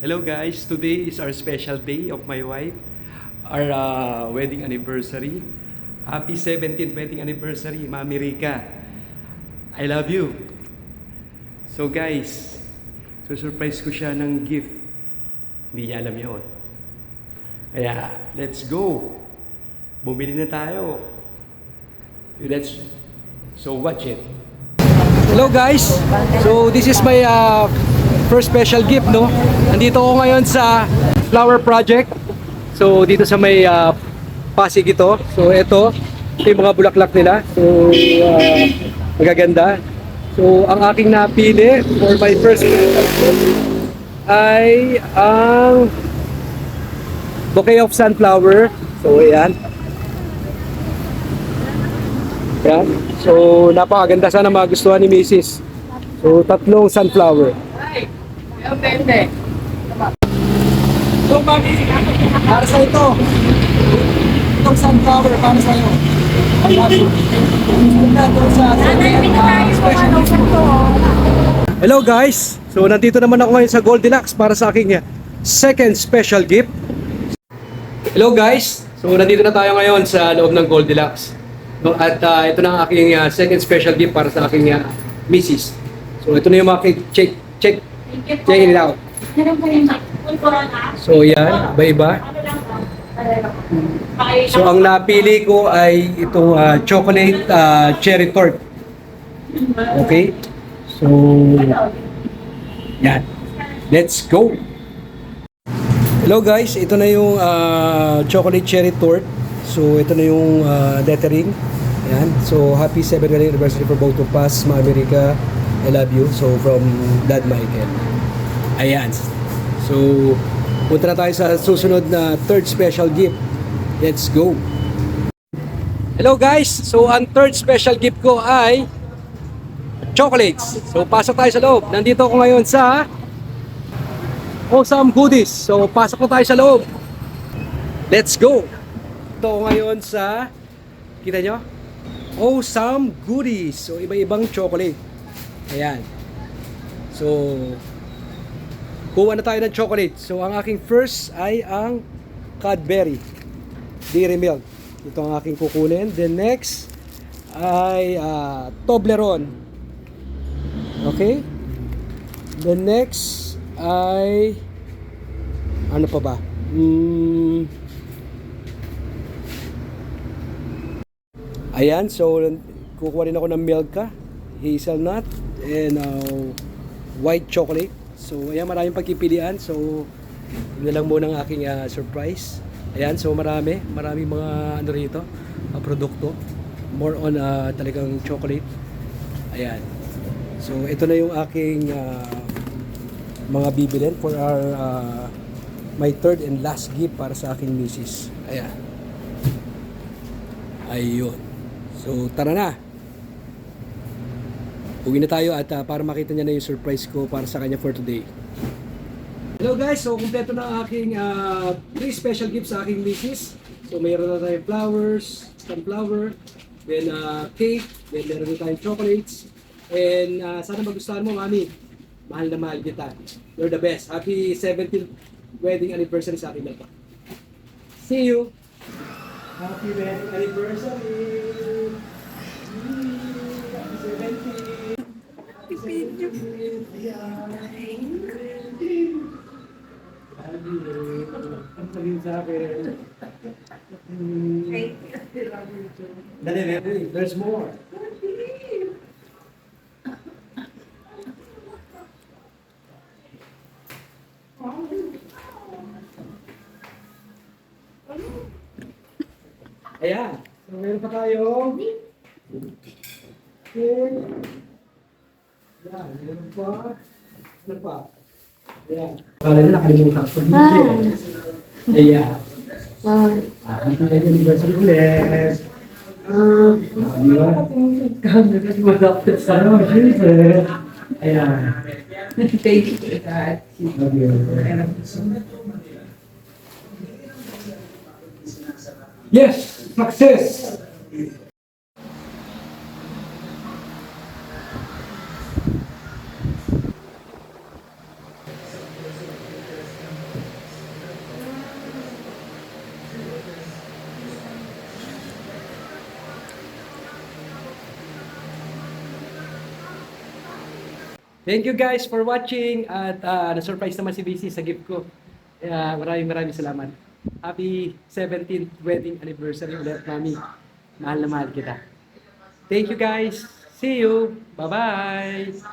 Hello guys, today is our special day of my wife, our wedding anniversary. Happy 17th wedding anniversary, Mami Rica. I love you. So guys, surprise ko siya ng gift. Hindi niya alam yun. Kaya, let's go. Bumili na tayo. So watch it. Hello guys. So this is my first special gift, no? Nandito ako ngayon sa flower project. So dito sa may Pasig ito. So ito yung mga bulaklak nila. So magaganda. So ang aking napili for my first special gift ay ang bouquet of sunflower. So ayan. Yan. So, napakaganda. Sana magustuhan ni Mrs. So, 3 sunflower. So, mami, para sa ito. Itong sunflower, para sa iyo. Hello guys! So, nandito naman ako ngayon sa Goldilocks para sa aking second special gift. Hello guys! So, nandito na tayo ngayon sa loob ng Goldilocks. At ito na ang aking second special gift para sa aking Mrs. So ito na yung mga check it out. So yan, iba-iba. So ang napili ko ay itong chocolate cherry tort. Okay? So yan. Let's go! Hello guys, ito na yung chocolate cherry tort. So ito na yung lettering. Ayan. So happy 7th wedding anniversary for both of us, Mami Rica. I love you. So from Dad Michael. Ayan. So punta na tayo sa susunod na third special gift. Let's go. Hello guys. So ang third special gift ko ay chocolates. So pasok tayo sa loob. Nandito ako ngayon sa Awesome Goodies. So pasok na tayo sa loob. Let's go. Ito ako ngayon sa, kita nyo? Awesome Goodies. So, iba-ibang chocolate. Ayan. So, kuha na tayo ng chocolate. So, ang aking first ay ang Cadbury Dairy Milk. Ito ang aking kukunin. The next ay Toblerone. Okay? The next ay ano pa ba? Ayan, so kukuha rin ako ng Milka, hazelnut, and white chocolate. So ayan, maraming pagpipilian. So yun lang muna ang aking surprise. Ayan, so maraming mga ano rito, produkto. More on talagang chocolate. Ayan. So ito na yung aking mga bibilin for our my third and last gift para sa aking misis. Ayan. Ayun. So, tara na. Uwi na tayo at para makita niya na yung surprise ko para sa kanya for today. Hello guys! So, kumpleto na ang aking 3 special gifts sa aking misis. So, mayroon na tayong flowers, sunflower, then cake, then meron na tayong chocolates. And sana magustuhan mo, Mami. Mahal na mahal kita. You're the best. Happy 17th wedding anniversary sa akin na pa. See you! Happy wedding anniversary! Happy 17th! Happy video! Ang sabihin sa akin. Dali, there's more. Ayan. So, meron pa tayo. Okay. Ayan. Meron pa. Ano pa? Ayan. Kala na nakalimutan ko. Ayan. Happy anniversary ulit. Ayan. Thank you for that. Yes, success. Thank you guys for watching at na-surprise naman si BC sa gift ko. Kaya maraming salamat. Happy 17th wedding anniversary ulit, Mami. Mahal na mahal kita. Thank you guys. See you. Bye-bye.